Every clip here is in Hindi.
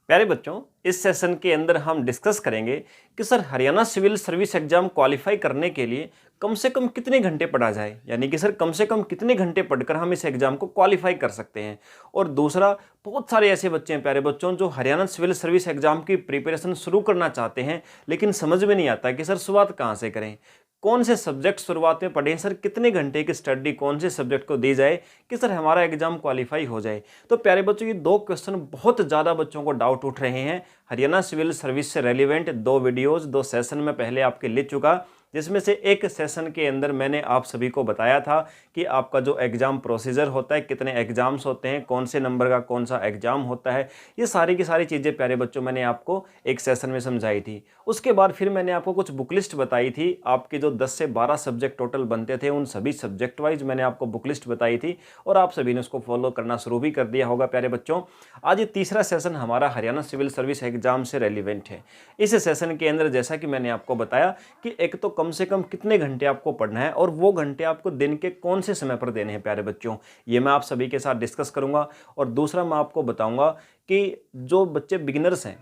प्यारे बच्चों, इस सेशन के अंदर हम डिस्कस करेंगे कि sir Haryana civil service exam qualify करने के लिए कम से कम कितने घंटे पढ़ा जाए, यानी कि सर कम से कम कितने घंटे पढ़कर हम इस एग्जाम को क्वालिफाई कर सकते हैं। और दूसरा, बहुत सारे ऐसे बच्चे हैं प्यारे बच्चों जो हरियाणा सिविल सर्विस एग्जाम की प्रिपरेशन शुरू करना चाहते हैं, लेकिन समझ में नहीं आता कि सर शुरुआत कहाँ से करें, कौन से सब्जेक्ट शुरुआत में पढ़ें, सर कितने घंटे की स्टडी कौन से सब्जेक्ट को दी जाए कि सर हमारा एग्जाम क्वालिफाई हो जाए। तो प्यारे बच्चों, ये दो क्वेश्चन बहुत ज़्यादा बच्चों को डाउट उठ रहे हैं। हरियाणा सिविल सर्विस से रेलिवेंट दो वीडियोस, दो सेशन में पहले आपके ले चुका, जिसमें से एक सेशन के अंदर मैंने आप सभी को बताया था कि आपका जो एग्ज़ाम प्रोसीजर होता है, कितने एग्ज़ाम्स होते हैं, कौन से नंबर का कौन सा एग्ज़ाम होता है, ये सारी की सारी चीज़ें प्यारे बच्चों मैंने आपको एक सेशन में समझाई थी। उसके बाद फिर मैंने आपको कुछ बुक लिस्ट बताई थी, आपके जो 10 से 12 सब्जेक्ट टोटल बनते थे, उन सभी सब्जेक्ट वाइज मैंने आपको बुक लिस्ट बताई थी और आप सभी ने उसको फॉलो करना शुरू भी कर दिया होगा। प्यारे बच्चों, आज ये तीसरा सेशन हमारा हरियाणा सिविल सर्विस एग्जाम से रेलिवेंट है। इस सेशन के अंदर जैसा कि मैंने आपको बताया कि एक तो कम से कम कितने घंटे आपको पढ़ना है और वो घंटे आपको दिन के कौन से समय पर देने हैं प्यारे बच्चों, ये मैं आप सभी के साथ डिस्कस करूंगा। और दूसरा, मैं आपको बताऊंगा कि जो बच्चे बिगिनर्स हैं,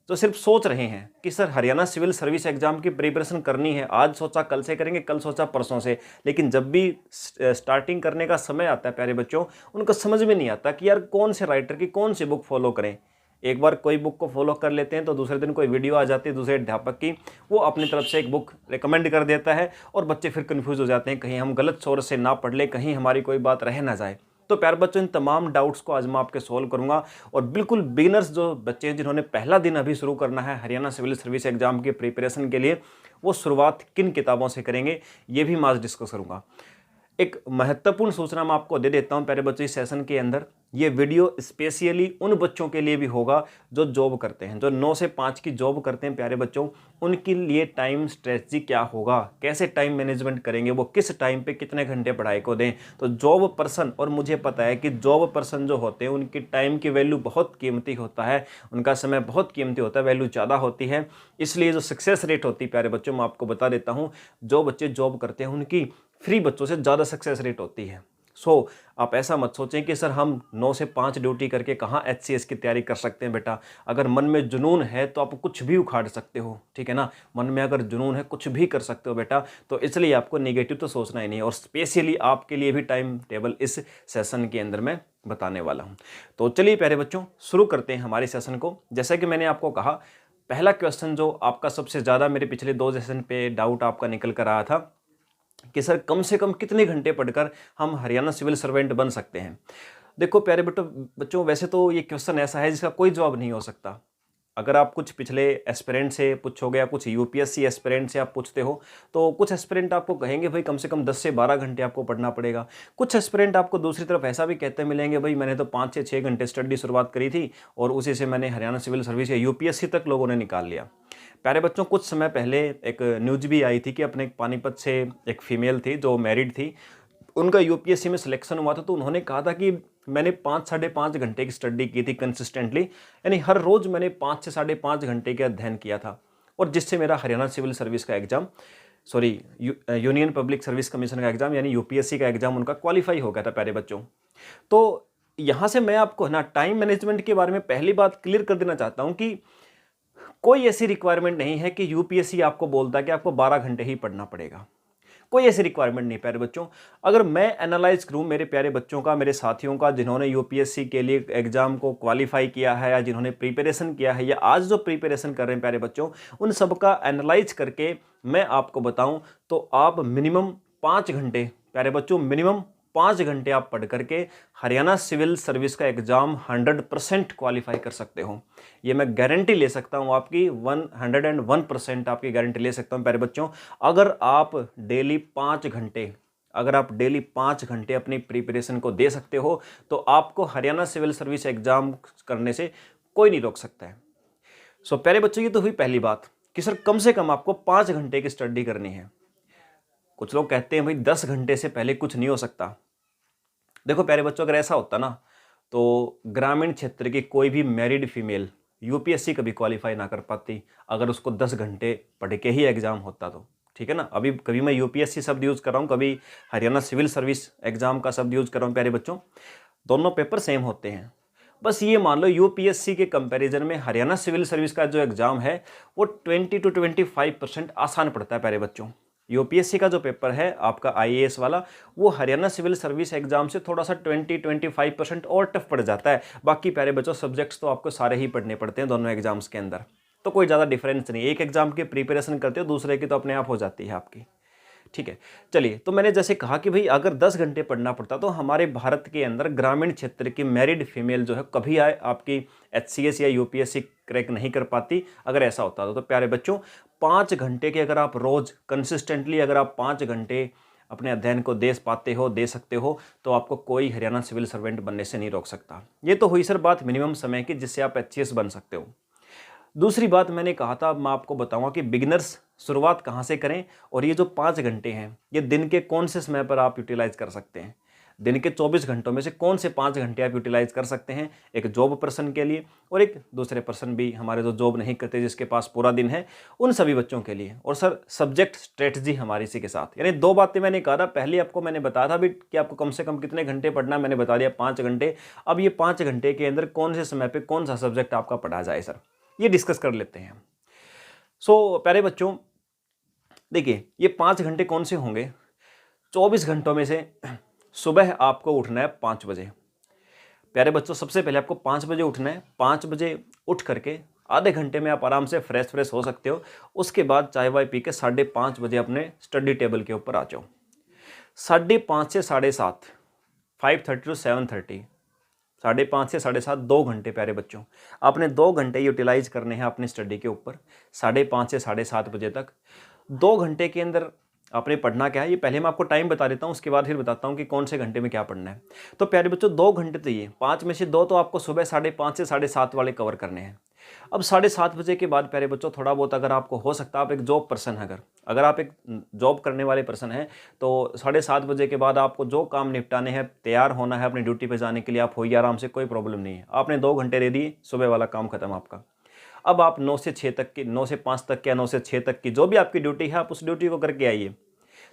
तो सिर्फ सोच रहे हैं कि sir Haryana civil service exam की प्रिपरेशन करनी है, आज सोचा कल से करेंगे, कल सोचा परसों से, लेकिन जब भी स्टार्टिंग करने का समय आता है प्यारे बच्चों, उनको समझ में नहीं आता कि यार कौन से राइटर की कौन सी बुक फॉलो करें। एक बार कोई बुक को फॉलो कर लेते हैं तो दूसरे दिन कोई वीडियो आ जाती है दूसरे अध्यापक की, वो अपनी तरफ से एक बुक रिकमेंड कर देता है और बच्चे फिर कन्फ्यूज हो जाते हैं, कहीं हम गलत सोर्स से ना पढ़ ले, कहीं हमारी कोई बात रह ना जाए। तो प्यारे बच्चों, इन तमाम डाउट्स को आज मैं आपके सॉल्व करूंगा और बिल्कुल बिगिनर्स जो बच्चे हैं जिन्होंने पहला दिन अभी शुरू करना है हरियाणा सिविल सर्विस एग्जाम की प्रिपरेशन के लिए, वो शुरुआत किन किताबों से करेंगे, ये भी मैं आज डिस्कस करूंगा। एक महत्वपूर्ण सूचना मैं आपको दे देता हूं प्यारे बच्चों, इस सेशन के अंदर ये वीडियो स्पेशली उन बच्चों के लिए भी होगा जो जॉब करते हैं, जो 9 से 5 की जॉब करते हैं प्यारे बच्चों, उनके लिए टाइम स्ट्रेटजी क्या होगा, कैसे टाइम मैनेजमेंट करेंगे, वो किस टाइम पे कितने घंटे पढ़ाई को दें। तो जॉब पर्सन, और मुझे पता है कि जॉब पर्सन जो होते हैं उनकी टाइम की वैल्यू बहुत कीमती होता है, उनका समय बहुत कीमती होता है, वैल्यू ज़्यादा होती है। इसलिए जो सक्सेस रेट होती है प्यारे बच्चों, मैं आपको बता देता हूँ, जो बच्चे जॉब करते हैं उनकी फ्री बच्चों से ज़्यादा सक्सेस रेट होती है। सो आप ऐसा मत सोचें कि सर हम 9 से 5 ड्यूटी करके कहाँ एचसीएस की तैयारी कर सकते हैं। बेटा, अगर मन में जुनून है तो आप कुछ भी उखाड़ सकते हो, ठीक है ना। मन में अगर जुनून है कुछ भी कर सकते हो बेटा, तो इसलिए आपको नेगेटिव तो सोचना ही नहीं। और स्पेशली आपके लिए भी टाइम टेबल इस सेशन के अंदर मैं बताने वाला हूँ। तो चलिए प्यारे बच्चों, शुरू करते हैं हमारे सेशन को। जैसा कि मैंने आपको कहा, पहला क्वेश्चन जो आपका सबसे ज़्यादा मेरे पिछले 2 सेशन पे डाउट आपका निकल कर आया था कि सर कम से कम कितने घंटे पढ़कर हम हरियाणा सिविल सर्वेंट बन सकते हैं। देखो प्यारे बच्चों, वैसे तो ये क्वेश्चन ऐसा है जिसका कोई जवाब नहीं हो सकता। अगर आप कुछ पिछले एस्पिरेंट से पूछोगे या कुछ यूपीएससी एस्पिरेंट से आप पूछते हो, तो कुछ एस्पिरेंट आपको कहेंगे भाई कम से कम 10 से 12 घंटे आपको पढ़ना पड़ेगा। कुछ एस्पिरेंट आपको दूसरी तरफ ऐसा भी कहते मिलेंगे, भाई मैंने तो 5 से 6 घंटे स्टडी शुरुआत करी थी और उसी से मैंने हरियाणा सिविल सर्विस या यूपीएससी तक लोगों ने निकाल लिया। प्यारे बच्चों, कुछ समय पहले एक न्यूज भी आई थी कि अपने पानीपत से एक फीमेल थी जो मैरिड थी, उनका यूपीएससी में सिलेक्शन हुआ था, तो उन्होंने कहा था कि मैंने 5-5.5 घंटे की स्टडी की थी कंसिस्टेंटली, यानी हर रोज़ मैंने 5 से 5.5 घंटे का अध्ययन किया था, और जिससे मेरा हरियाणा सिविल सर्विस का exam, sorry union public service commission का एग्जाम यानी यूपीएससी का एग्जाम उनका क्वालिफाई हो गया था प्यारे बच्चों। तो यहाँ से मैं आपको ना टाइम मैनेजमेंट के बारे में पहली बात क्लियर कर देना चाहता हूँ कि कोई ऐसी रिक्वायरमेंट नहीं है कि यूपीएससी आपको बोलता है कि आपको 12 घंटे ही पढ़ना पड़ेगा। कोई ऐसी रिक्वायरमेंट नहीं प्यारे बच्चों। अगर मैं एनालाइज करूं मेरे प्यारे बच्चों का, मेरे साथियों का जिन्होंने यूपीएससी के लिए एग्जाम को क्वालिफाई किया है या जिन्होंने प्रिपरेशन किया है या आज जो प्रिपरेशन कर रहे हैं प्यारे बच्चों, उन सबका एनालाइज करके मैं आपको बताऊं तो आप मिनिमम 5 घंटे प्यारे बच्चों, मिनिमम 5 घंटे आप पढ़ करके हरियाणा सिविल सर्विस का एग्जाम 100% क्वालिफाई कर सकते हो। ये मैं गारंटी ले सकता हूँ आपकी, 101% आपकी गारंटी ले सकता हूँ प्यारे बच्चों। अगर आप डेली 5 घंटे, अगर आप डेली 5 घंटे अपनी प्रिपरेशन को दे सकते हो, तो आपको हरियाणा सिविल सर्विस एग्जाम करने से कोई नहीं रोक सकता है। सो प्यारे बच्चों, ये तो हुई पहली बात कि सर कम से कम आपको 5 घंटे की स्टडी करनी है। कुछ लोग कहते हैं भाई 10 घंटे से पहले कुछ नहीं हो सकता। देखो प्यारे बच्चों, अगर ऐसा होता ना तो ग्रामीण क्षेत्र की कोई भी मैरिड फीमेल यूपीएससी कभी क्वालिफाई ना कर पाती अगर उसको 10 घंटे पढ़ के ही एग्जाम होता तो, ठीक है ना। अभी कभी मैं यूपीएससी शब्द यूज़ कर रहा हूँ, कभी हरियाणा सिविल सर्विस एग्जाम का शब्द यूज़ कर रहा हूँ प्यारे बच्चों, दोनों पेपर सेम होते हैं। बस ये मान लो यूपीएससी के कंपैरिजन में हरियाणा सिविल सर्विस का जो एग्जाम है वो 20 to 25% आसान पड़ता है प्यारे बच्चों। यूपीएससी का जो पेपर है आपका आईएएस वाला, वो हरियाणा सिविल सर्विस एग्जाम से थोड़ा सा 20-25% और टफ पड़ जाता है। बाकी प्यारे बच्चों सब्जेक्ट्स तो आपको सारे ही पढ़ने पड़ते हैं दोनों एग्जाम्स के अंदर, तो कोई ज़्यादा डिफरेंस नहीं। एक एग्जाम की प्रिपरेशन करते हो, दूसरे की तो अपने आप हो जाती है आपकी। ठीक है, चलिए, तो मैंने जैसे कहा कि भाई अगर 10 घंटे पढ़ना पड़ता तो हमारे भारत के अंदर ग्रामीण क्षेत्र की मैरिड फीमेल जो है कभी आए आपकी एचसीएस या यूपीएससी क्रैक नहीं कर पाती अगर ऐसा होता तो प्यारे बच्चों 5 घंटे के अगर आप रोज कंसिस्टेंटली अगर आप 5 घंटे अपने अध्ययन को दे पाते हो, दे सकते हो, तो आपको कोई हरियाणा सिविल सर्वेंट बनने से नहीं रोक सकता। ये तो हुई सर बात मिनिमम समय की जिससे आप एचसीएस बन सकते हो। दूसरी बात मैंने कहा था, मैं आपको बताऊंगा कि बिगिनर्स शुरुआत कहाँ से करें, और ये जो 5 घंटे हैं ये दिन के कौन से समय पर आप यूटिलाइज कर सकते हैं। दिन के 24 घंटों में से कौन से 5 घंटे आप यूटिलाइज कर सकते हैं, एक जॉब पर्सन के लिए और एक दूसरे पर्सन भी हमारे जो जॉब नहीं करते जिसके पास पूरा दिन है, उन सभी बच्चों के लिए। और सर सब्जेक्ट स्ट्रेटजी हमारी इसी के साथ, यानी 2 बातें मैंने कहा था। पहले आपको मैंने बताया था भी कि आपको कम से कम कितने घंटे पढ़ना, मैंने बता दिया 5 घंटे। अब ये 5 घंटे के अंदर कौन से समय पर कौन सा सब्जेक्ट आपका पढ़ा जाए सर, ये डिस्कस कर लेते हैं। सो प्यारे बच्चों देखिए, ये 5 घंटे कौन से होंगे। 24 घंटों में से सुबह आपको उठना है 5 बजे। प्यारे बच्चों सबसे पहले आपको 5 बजे उठना है। 5 बजे उठ करके आधे घंटे में आप आराम से फ्रेश हो सकते हो। उसके बाद चाय वाय पी के 5:30 बजे अपने स्टडी टेबल के ऊपर आ जाओ। 5:30 से 7:30, 5:30 to 7:30, 5:30 से 7:30 2 घंटे प्यारे बच्चों आपने 2 घंटे यूटिलाइज करने हैं अपनी स्टडी के ऊपर। 5:30 से 7:30 बजे तक 2 घंटे के अंदर आपने पढ़ना क्या है, ये पहले मैं आपको टाइम बता देता हूँ, उसके बाद फिर बताता हूँ कि कौन से घंटे में क्या पढ़ना है। तो प्यारे बच्चों 2 घंटे तो ये 5 में से 2 तो आपको सुबह 5:30 से 7:30 वाले कवर करने हैं। अब 7:30 बजे के बाद प्यारे बच्चों थोड़ा बहुत अगर आपको हो सकता है, आप एक जॉब पर्सन है, अगर आप एक जॉब करने वाले पर्सन हैं तो 7:30 बजे के बाद आपको जो काम निपटाने हैं, तैयार होना है अपनी ड्यूटी पर जाने के लिए, आप होइए आराम से, कोई प्रॉब्लम नहीं है। आपने 2 घंटे दे दिए, सुबह वाला काम खत्म आपका। अब आप 9 से 6 तक की, 9 से 5 तक या 9 से 6 तक की जो भी आपकी ड्यूटी है आप उस ड्यूटी को करके आइए।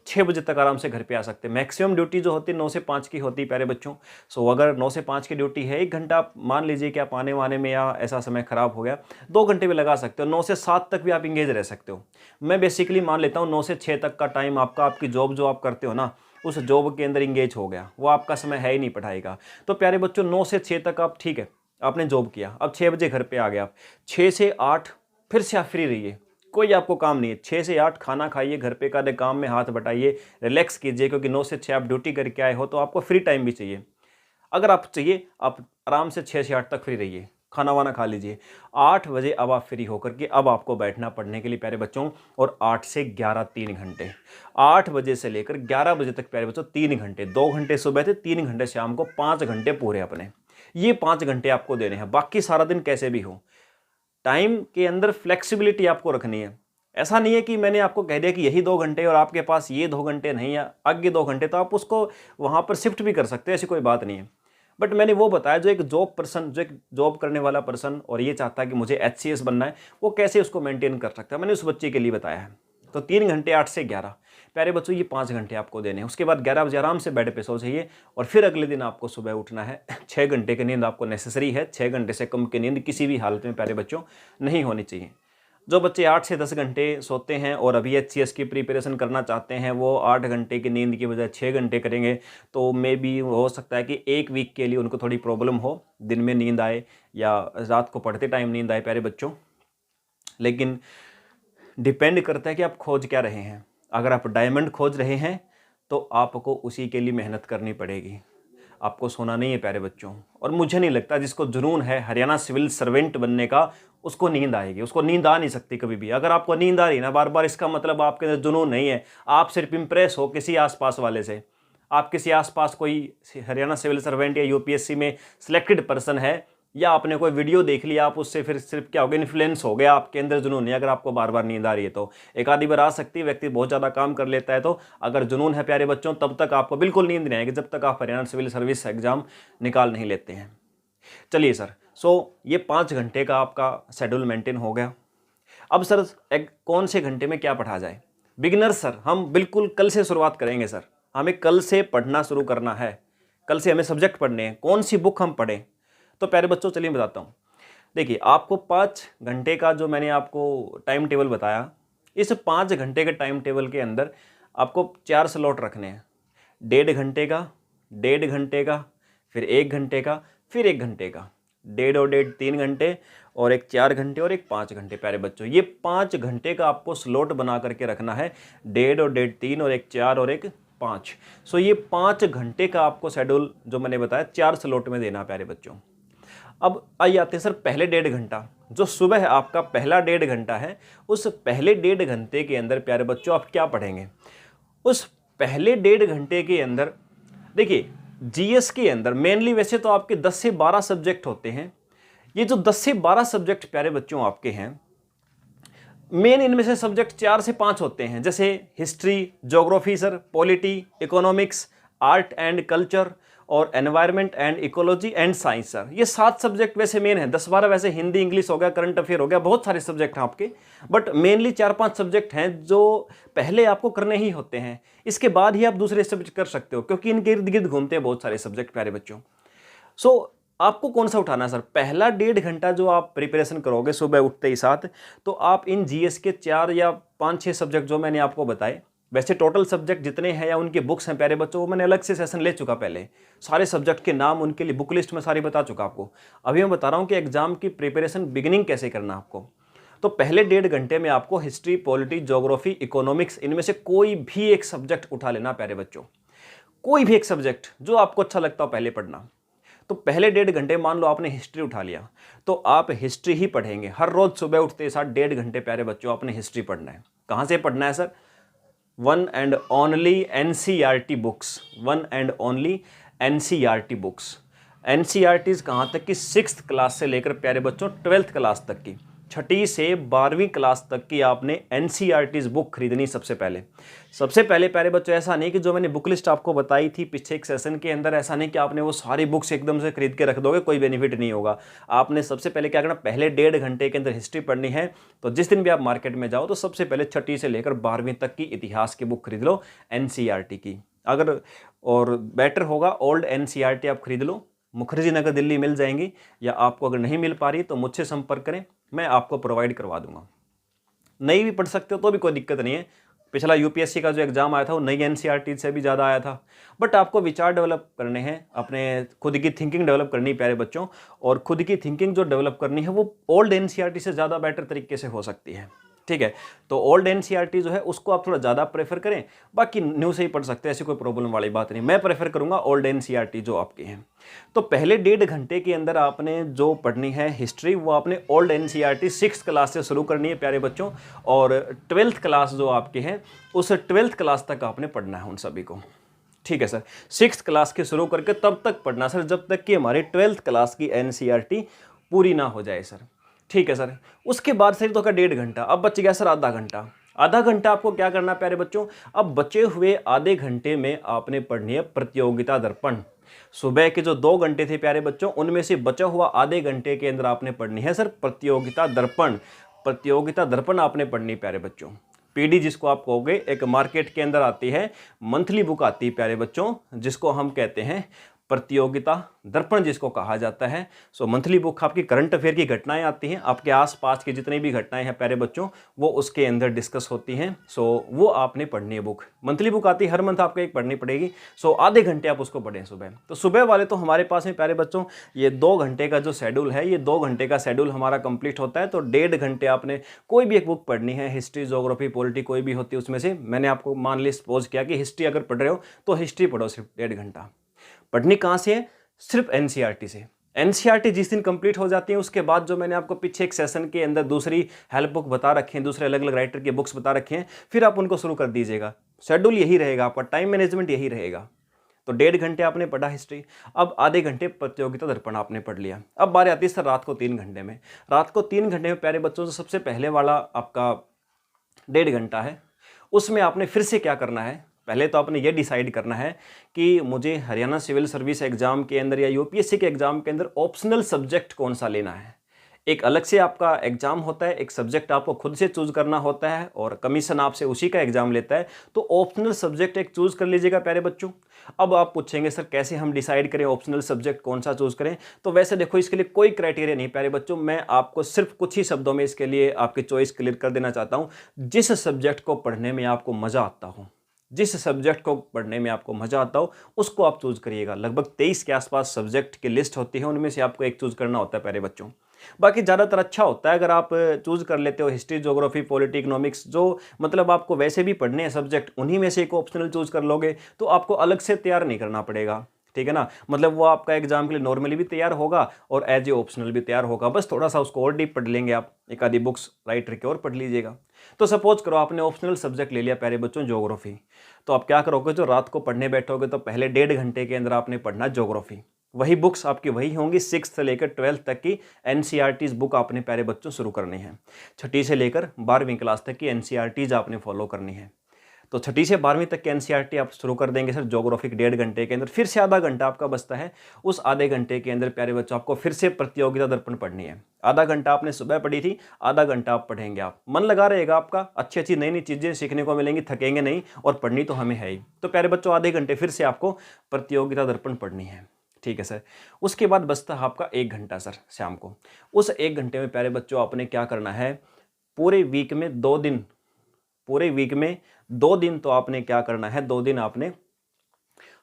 6 बजे तक आराम से घर पे आ सकते हैं। मैक्सिमम ड्यूटी जो होती है 9 से 5 की होती है प्यारे बच्चों। सो अगर 9 से 5 की ड्यूटी है, 1 घंटा आप मान लीजिए कि आप आने वाने में या ऐसा समय खराब हो गया, 2 घंटे भी लगा सकते हो। 9 से 7 तक भी आप इंगेज रह सकते हो। मैं बेसिकली मान लेता हूँ 9 से 6 तक का टाइम आपका, आपकी जॉब जो आप करते हो ना, उस जॉब के अंदर इंगेज हो गया, वो आपका समय है ही नहीं पढ़ाई का। तो प्यारे बच्चों 9 से 6 तक आप, ठीक है, आपने जॉब किया, अब 6 बजे घर पे आ गया आप, 6 से 8 फिर से आप फ्री रहिए, कोई आपको काम नहीं है। 6 से 8 खाना खाइए, घर पे का काम में हाथ बटाइए, रिलैक्स कीजिए, क्योंकि 9 से 6 आप ड्यूटी करके आए हो तो आपको फ्री टाइम भी चाहिए। अगर आप चाहिए आप आराम से 6 से 8 तक फ्री रहिए, खाना वाना खा लीजिए। 8 बजे अब आप फ्री होकर के अब आपको बैठना पढ़ने के लिए प्यारे बच्चों, और 8 से 11 3 घंटे, 8 बजे से लेकर 11 बजे तक प्यारे बच्चों 3 घंटे, 2 घंटे सुबह थे, 3 घंटे शाम को, 5 घंटे पूरे अपने, ये 5 घंटे आपको देने हैं। बाकी सारा दिन कैसे भी हो, टाइम के अंदर फ्लेक्सिबिलिटी आपको रखनी है। ऐसा नहीं है कि मैंने आपको कह दिया कि यही 2 घंटे और आपके पास ये 2 घंटे नहीं है, आगे 2 घंटे, तो आप उसको वहाँ पर शिफ्ट भी कर सकते हैं, ऐसी कोई बात नहीं है। बट मैंने वो बताया जो एक जॉब पर्सन, जो एक जॉब करने वाला पर्सन और ये चाहता है कि मुझे एचसीएस बनना है, वो कैसे उसको मेंटेन कर सकता है, मैंने उस बच्चे के लिए बताया है। तो 3 घंटे 8 से 11 प्यारे बच्चों, ये 5 घंटे आपको देने हैं। उसके बाद 11 बजे आराम से बेड पे सो जाइए, और फिर अगले दिन आपको सुबह उठना है। 6 घंटे की नींद आपको नेसेसरी है। 6 घंटे से कम की नींद किसी भी हालत में प्यारे बच्चों नहीं होनी चाहिए। जो बच्चे 8 से 10 घंटे सोते हैं और अभी एचसीएस की प्रिपरेशन करना चाहते हैं, वो 8 घंटे की नींद की बजाय 6 घंटे करेंगे, तो मे बी हो सकता है कि 1 वीक के लिए उनको थोड़ी प्रॉब्लम हो, दिन में नींद आए या रात को पढ़ते टाइम नींद आए प्यारे बच्चों। लेकिन डिपेंड करता है कि आप खोज क्या रहे हैं। अगर आप डायमंड खोज रहे हैं तो आपको उसी के लिए मेहनत करनी पड़ेगी, आपको सोना नहीं है प्यारे बच्चों। और मुझे नहीं लगता जिसको जुनून है हरियाणा सिविल सर्वेंट बनने का, उसको नींद आएगी। उसको नींद आ नहीं सकती कभी भी। अगर आपको नींद आ रही है ना बार बार, इसका मतलब आपके अंदर जुनून नहीं है। आप सिर्फ इंप्रेस हो किसी आसपास वाले से। आप किसी आसपास कोई हरियाणा सिविल सर्वेंट या यूपीएससी में सिलेक्टेड पर्सन है, या आपने कोई वीडियो देख लिया, आप उससे फिर सिर्फ क्या हो गया, इन्फ्लुएंस हो गया, आपके अंदर जुनून नहीं। अगर आपको बार बार नींद आ रही है तो एक आधी बार आ सकती है, व्यक्ति बहुत ज़्यादा काम कर लेता है तो। अगर जुनून है प्यारे बच्चों, तब तक आपको बिल्कुल नींद नहीं आएगी जब तक आप हरियाणा सिविल सर्विस एग्जाम निकाल नहीं लेते हैं। चलिए सर, सो ये 5 घंटे का आपका शेड्यूल मेंटेन हो गया। अब सर कौन से घंटे में क्या पढ़ा जाए। बिगिनर सर, हम बिल्कुल कल से शुरुआत करेंगे सर, हमें कल से पढ़ना शुरू करना है। कल से हमें सब्जेक्ट पढ़ने हैं, कौन सी बुक हम पढ़ें। तो प्यारे बच्चों चलिए बताता हूँ। देखिए, आपको 5 घंटे का जो मैंने आपको टाइम टेबल बताया, इस 5 घंटे के टाइम टेबल के अंदर आपको 4 स्लॉट रखने हैं। 1.5 घंटे का, फिर 1 घंटे का, फिर 1 घंटे का, 1.5 और 1.5 3 घंटे, और एक 4 घंटे और एक 5 घंटे। प्यारे बच्चों, ये 5 घंटे का आपको स्लॉट बना करके रखना है। 1.5 और 1.5 3 और एक 4 और एक 5। सो ये 5 घंटे का आपको शेड्यूल जो मैंने बताया 4 स्लॉट में देना प्यारे बच्चों। अब आइए आते हैं सर पहले 1.5 घंटा, जो सुबह आपका पहला 1.5 घंटा है, उस पहले 1.5 घंटे के अंदर प्यारे बच्चों आप क्या पढ़ेंगे? उस पहले 1.5 घंटे के अंदर देखिए, जीएस के अंदर मेनली वैसे तो आपके 10 से 12 सब्जेक्ट होते हैं। ये जो 10 से 12 सब्जेक्ट प्यारे बच्चों आपके हैं, मेन इनमें से सब्जेक्ट 4 से 5 होते हैं, जैसे history, geography sir, polity, economics, art and culture, और environment and ecology and science sir. ये 7 सब्जेक्ट वैसे मेन है। 10-12 वैसे हिंदी, इंग्लिश हो गया, करंट अफेयर हो गया, बहुत सारे सब्जेक्ट हैं आपके, बट मेनली 4-5 सब्जेक्ट हैं जो पहले आपको करने ही होते हैं। इसके बाद ही आप दूसरे सब्जेक्ट कर सकते हो, क्योंकि इनके इर्द गिर्द घूमते हैं बहुत सारे सब्जेक्ट प्यारे बच्चों। सो आपको कौन सा उठाना है सर? पहला 1.5 घंटा जो आप प्रिपरेशन करोगे सुबह उठते ही साथ, तो आप इन जीएस के 4 या 5-6 सब्जेक्ट जो मैंने आपको बताए, वैसे टोटल सब्जेक्ट जितने हैं या उनके बुक्स हैं प्यारे बच्चों, वो मैंने अलग से सेशन ले चुका पहले। सारे सब्जेक्ट के नाम, उनके लिए बुक लिस्ट में सारी बता चुका आपको। अभी मैं बता रहा हूँ कि एग्जाम की प्रिपरेशन बिगिनिंग कैसे करना आपको। तो पहले 1.5 घंटे में आपको हिस्ट्री, पॉलिटी, ज्योग्राफी, इकोनॉमिक्स, इनमें से कोई भी एक सब्जेक्ट उठा लेना प्यारे बच्चों। कोई भी एक सब्जेक्ट जो आपको अच्छा लगता हो पहले पढ़ना। तो पहले 1.5 घंटे मान लो आपने हिस्ट्री उठा लिया, तो आप हिस्ट्री ही पढ़ेंगे। हर रोज सुबह उठते साथ 1.5 घंटे प्यारे बच्चों आपने हिस्ट्री पढ़ना है। कहाँ से पढ़ना है sir? One and only NCERT books. One and only NCERT books. NCERTs कहाँ तक की? 6th क्लास से लेकर प्यारे बच्चों 12th क्लास तक की, 6ठी से 12वीं क्लास तक की आपने एनसीईआरटीज बुक खरीदनी सबसे पहले। सबसे पहले प्यारे बच्चों, ऐसा नहीं कि जो मैंने बुक लिस्ट आपको बताई थी पीछे एक सेशन के अंदर, ऐसा नहीं कि आपने वो सारी बुक्स एकदम से खरीद के रख दोगे, कोई बेनिफिट नहीं होगा। आपने सबसे पहले क्या करना? पहले 1.5 घंटे के अंदर हिस्ट्री पढ़नी है। तो जिस दिन भी आप मार्केट में जाओ, तो सबसे पहले 6ठी से लेकर 12वीं तक की इतिहास की बुक खरीद लो एनसीईआरटी की। अगर और बेटर होगा ओल्ड एनसीईआरटी आप खरीद लो, मुखर्जी नगर दिल्ली मिल जाएंगी, या आपको अगर नहीं मिल पा रही तो मुझसे संपर्क करें, मैं आपको प्रोवाइड करवा दूंगा। नई भी पढ़ सकते हो तो भी कोई दिक्कत नहीं है। पिछला यूपीएससी का जो एग्जाम आया था वो नई एनसीईआरटी से भी ज़्यादा आया था। बट आपको विचार डेवलप करने हैं, अपने खुद की थिंकिंग डेवलप करनी है प्यारे बच्चों, और खुद की थिंकिंग जो डेवलप करनी है वो ओल्ड एनसीईआरटी से ज़्यादा बेटर तरीके से हो सकती है। ठीक है, तो ओल्ड एनसीईआरटी जो है उसको आप थोड़ा ज़्यादा प्रेफर करें, बाकी न्यू से ही पढ़ सकते हैं, ऐसी कोई प्रॉब्लम वाली बात नहीं। मैं प्रेफर करूंगा ओल्ड एनसीईआरटी जो आपकी हैं। तो पहले 1.5 घंटे के अंदर आपने जो पढ़नी है हिस्ट्री, वो आपने ओल्ड एनसीईआरटी 6th क्लास से शुरू करनी है प्यारे बच्चों, और 12th क्लास जो आपके हैं उस 12th क्लास तक आपने पढ़ना है उन सभी को। ठीक है सर, 6th क्लास के शुरू करके तब तक पढ़ना सर जब तक कि हमारी 12th क्लास की एनसीईआरटी पूरी ना हो जाए सर। ठीक है सर, उसके बाद सर तो का 1.5 घंटा, अब बच गया सर आधा घंटा। आधा घंटा आपको क्या करना है प्यारे बच्चों? अब बचे हुए आधे घंटे में आपने पढ़नी है प्रतियोगिता दर्पण। सुबह के जो 2 घंटे थे प्यारे बच्चों, उनमें से बचा हुआ आधे घंटे के अंदर आपने पढ़नी है सर प्रतियोगिता दर्पण। प्रतियोगिता दर्पण आपने पढ़नी प्यारे बच्चों। पीडी जिसको आप कहोगे, एक मार्केट के अंदर आती है, मंथली बुक आती है प्यारे बच्चों, जिसको हम कहते हैं प्रतियोगिता दर्पण जिसको कहा जाता है। सो मंथली बुक आपकी करंट अफेयर की घटनाएं आती हैं, आपके आसपास की जितनी भी घटनाएं हैं प्यारे बच्चों वो उसके अंदर डिस्कस होती हैं। सो वो आपने पढ़नी है बुक। मंथली बुक आती है, हर मंथ आपको एक पढ़नी पड़ेगी। सो आधे घंटे आप उसको पढ़ें सुबह। तो सुबह वाले तो हमारे पास में प्यारे बच्चों ये 2 घंटे का जो शेड्यूल है, ये 2 घंटे का शेड्यूल हमारा कंप्लीट होता है। तो 1.5 घंटे आपने कोई भी एक बुक पढ़नी है, हिस्ट्री, ज्योग्राफी, पॉलिटी कोई भी होती है उसमें से। मैंने आपको मान ली सपोज किया कि हिस्ट्री अगर पढ़ रहे हो तो हिस्ट्री पढ़ो सिर्फ 1.5 घंटा। पढ़नी कहाँ से है? सिर्फ एनसीईआरटी से। एनसीईआरटी जिस दिन कंप्लीट हो जाती है उसके बाद जो मैंने आपको पीछे एक सेशन के अंदर दूसरी हेल्प बुक बता रखी हैं, दूसरे अलग अलग राइटर के बुक्स बता रखे हैं, फिर आप उनको शुरू कर दीजिएगा। शेड्यूल यही रहेगा आपका, टाइम मैनेजमेंट यही रहेगा। तो 1.5 घंटे आपने पढ़ा हिस्ट्री, अब आधे घंटे प्रतियोगिता दर्पण आपने पढ़ लिया। अब बारी आती है सर रात को 3 घंटे में। रात को 3 घंटे में प्यारे बच्चों से सबसे पहले वाला आपका 1.5 घंटा है, उसमें आपने फिर से क्या करना है? पहले तो आपने ये डिसाइड करना है कि मुझे हरियाणा सिविल सर्विस एग्जाम के अंदर या यूपीएससी के एग्जाम के अंदर ऑप्शनल सब्जेक्ट कौन सा लेना है। एक अलग से आपका एग्जाम होता है, एक सब्जेक्ट आपको खुद से चूज करना होता है और कमीशन आपसे उसी का एग्जाम लेता है। तो ऑप्शनल सब्जेक्ट एक चूज कर लीजिएगा प्यारे बच्चों। अब आप पूछेंगे सर कैसे हम डिसाइड करें ऑप्शनल सब्जेक्ट कौन सा चूज करें? तो वैसे देखो इसके लिए कोई क्राइटेरिया नहीं प्यारे बच्चों, मैं आपको सिर्फ कुछ ही शब्दों में इसके लिए आपकी चॉइस क्लियर कर देना चाहता हूँ। जिस सब्जेक्ट को पढ़ने में आपको मजा आता हो, जिस सब्जेक्ट को पढ़ने में आपको मजा आता हो उसको आप चूज करिएगा। लगभग 23 के आसपास सब्जेक्ट की लिस्ट होती है, उनमें से आपको एक चूज करना होता है प्यारे बच्चों। बाकी ज़्यादातर अच्छा होता है अगर आप चूज कर लेते हो हिस्ट्री, ज्योग्राफी, पॉलिटी, इकोनॉमिक्स, जो मतलब आपको वैसे भी पढ़ने हैं सब्जेक्ट, उन्हीं में से एक ऑप्शनल चूज कर लोगे तो आपको अलग से तैयार नहीं करना पड़ेगा। ठीक है ना, मतलब वो आपका एग्जाम के लिए नॉर्मली भी तैयार होगा और एज ए ऑप्शनल भी तैयार होगा। बस थोड़ा सा उसको और डीप पढ़ लेंगे आप, एक आधी बुक्स राइटर की और पढ़ लीजिएगा। तो सपोज करो आपने ऑप्शनल सब्जेक्ट ले लिया प्यारे बच्चों ज्योग्राफी, तो आप क्या करोगे, जो रात को पढ़ने बैठोगे तो पहले 1.5 घंटे के अंदर आपने पढ़ना ज्योग्राफी। वही बुक्स आपकी वही होंगी, 6th से लेकर 12th तक की एनसीईआरटीज बुक आपने प्यारे बच्चों शुरू करनी है। 6ठी से लेकर 12वीं क्लास तक की एनसीईआरटीज आपने फॉलो करनी है। तो 6ठी से 12वीं तक की एनसीईआरटी आप शुरू कर देंगे सर ज्योग्राफी के 1.5 घंटे के अंदर। फिर से आधा घंटा आपका बचता है, उस आधे घंटे के अंदर प्यारे बच्चों आपको फिर से प्रतियोगिता दर्पण पढ़नी है। आधा घंटा आपने सुबह पढ़ी थी, आधा घंटा आप पढ़ेंगे। आप मन लगा रहेगा आपका, अच्छी अच्छी नई नई चीज़ें सीखने को मिलेंगी, थकेंगे नहीं, और पढ़नी तो हमें है ही। तो प्यारे बच्चों आधे घंटे फिर से आपको प्रतियोगिता दर्पण पढ़नी है। ठीक है सर। उसके बाद बचता है आपका 1 घंटा सर शाम को। उस 1 घंटे में प्यारे बच्चों आपने क्या करना है, पूरे वीक में 2 दिन, पूरे वीक में 2 दिन तो आपने क्या करना है, 2 दिन आपने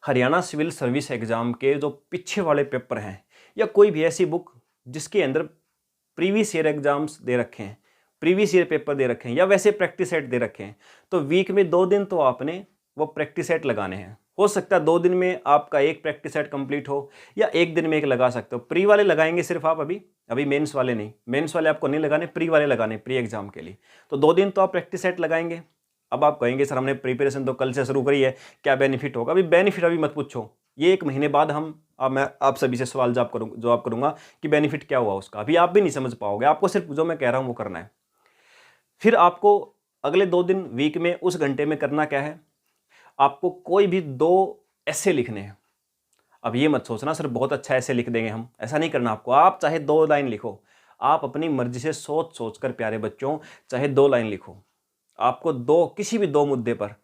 हरियाणा सिविल सर्विस एग्जाम के जो पीछे वाले पेपर हैं, या कोई भी ऐसी बुक जिसके अंदर प्रीवियस ईयर एग्जाम्स दे रखे हैं, प्रीवियस ईयर पेपर दे रखे हैं, या वैसे प्रैक्टिस सेट दे रखे हैं, तो वीक में 2 दिन तो आपने वो प्रैक्टिस सेट लगाने हैं। हो सकता है 2 दिन में आपका एक प्रैक्टिस सेट कंप्लीट हो, या 1 दिन में एक लगा सकते हो। प्री वाले लगाएंगे सिर्फ आप, अभी अभी मेंस वाले नहीं, मेंस वाले आपको नहीं लगाने, प्री वाले लगाने, प्री एग्जाम के लिए। तो 2 दिन तो आप प्रैक्टिस सेट लगाएंगे। अब आप कहेंगे सर हमने प्रिपरेशन तो कल से शुरू करी है, क्या बेनिफिट होगा? अभी बेनिफिट अभी मत पूछो, ये 1 महीने बाद मैं आप सभी से सवाल जवाब करूंगा कि बेनिफिट क्या हुआ उसका। अभी आप भी नहीं समझ पाओगे, आपको सिर्फ जो मैं कह रहा हूं वो करना है। फिर आपको अगले 2 दिन वीक में उस घंटे में करना क्या है, आपको कोई भी 2 ऐसे लिखने हैं। अब ये मत सोचना सर बहुत अच्छा ऐसे लिख देंगे हम, ऐसा नहीं करना आपको। आप चाहे 2 लाइन लिखो, आप अपनी मर्जी से सोच सोच कर प्यारे बच्चों चाहे 2 लाइन लिखो। आपको 2 किसी भी 2 मुद्दे पर,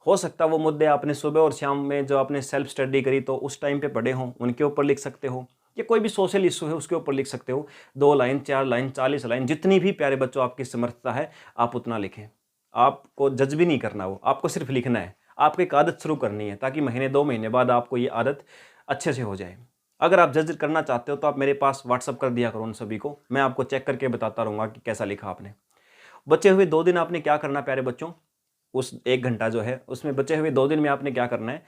हो सकता है वो मुद्दे आपने सुबह और शाम में जो आपने सेल्फ स्टडी करी तो उस टाइम पे पढ़े हों, उनके ऊपर लिख सकते हो, या कोई भी सोशल इशू है उसके ऊपर लिख सकते हो। 2 लाइन, 4 लाइन, 40 लाइन, जितनी भी प्यारे बच्चों आपकी समर्थता है आप उतना लिखें। आपको जज भी नहीं करना, वो आपको सिर्फ लिखना है। आपको एक आदत शुरू करनी है ताकि महीने 2 महीने बाद आपको ये आदत अच्छे से हो जाए। अगर आप जज करना चाहते हो तो आप मेरे पास व्हाट्सअप कर दिया करो उन सभी को, मैं आपको चेक करके बताता रहूँगा कि कैसा लिखा आपने। बचे हुए 2 दिन आपने क्या करना प्यारे बच्चों, उस 1 घंटा जो है उसमें बचे हुए 2 दिन में आपने क्या करना है,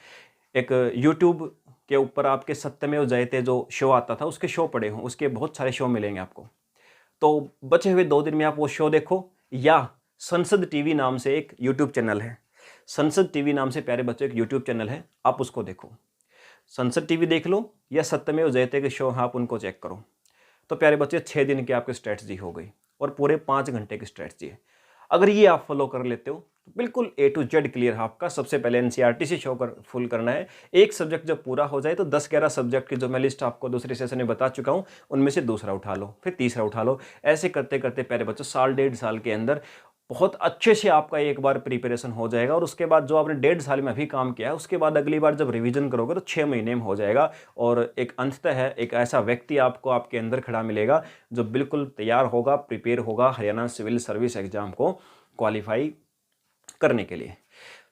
एक यूट्यूब के ऊपर आपके सत्यमेव जयते जो शो आता था उसके शो पड़े हों, उसके बहुत सारे शो मिलेंगे आपको। तो बचे हुए 2 दिन में आप वो शो देखो, या संसद टीवी नाम से एक यूट्यूब चैनल है, संसद टीवी नाम से प्यारे बच्चों एक यूट्यूब चैनल है, आप उसको देखो। संसद टीवी देख लो या सत्यमेव जयते के शो हैं, आप उनको चेक करो। तो प्यारे बच्चे 6 दिन की आपकी स्ट्रेटजी हो गई, और पूरे 5 घंटे की स्ट्रेटजी है। अगर ये आप फॉलो कर लेते हो तो बिल्कुल A to Z क्लियर है आपका। सबसे पहले एनसीईआरटी से फुल करना है। एक सब्जेक्ट जब पूरा हो जाए तो 10-11 सब्जेक्ट की जो मैं लिस्ट आपको दूसरे सेशन में बता चुका हूँ, उनमें से दूसरा उठा लो, फिर तीसरा उठा लो। ऐसे करते करते प्यारे बच्चों 1.5 साल के अंदर बहुत अच्छे से आपका एक बार प्रिपरेशन हो जाएगा, और उसके बाद जो आपने 1.5 साल में अभी काम किया है उसके बाद अगली बार जब रिवीजन करोगे तो 6 महीने में हो जाएगा। और एक अंततः है एक ऐसा व्यक्ति आपको आपके अंदर खड़ा मिलेगा जो बिल्कुल तैयार होगा, प्रिपेयर होगा हरियाणा सिविल सर्विस एग्जाम को क्वालिफाई करने के लिए।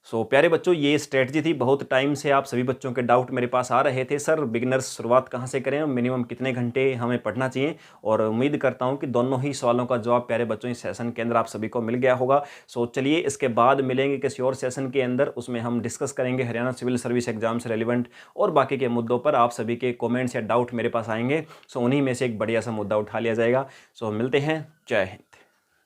सो प्यारे बच्चों ये स्ट्रेटजी थी। बहुत टाइम से आप सभी बच्चों के डाउट मेरे पास आ रहे थे, सर बिगिनर्स शुरुआत कहाँ से करें, मिनिमम कितने घंटे हमें पढ़ना चाहिए, और उम्मीद करता हूँ कि दोनों ही सवालों का जवाब प्यारे बच्चों इस सेशन के अंदर आप सभी को मिल गया होगा। सो चलिए इसके बाद मिलेंगे किसी और सेशन के अंदर, उसमें हम डिस्कस करेंगे हरियाणा सिविल सर्विस एग्जाम से रेलिवेंट और बाकी के मुद्दों पर। आप सभी के कॉमेंट्स या डाउट मेरे पास आएंगे, सो उन्हीं में से एक बढ़िया सा मुद्दा उठा लिया जाएगा। सो मिलते हैं, जय हिंद।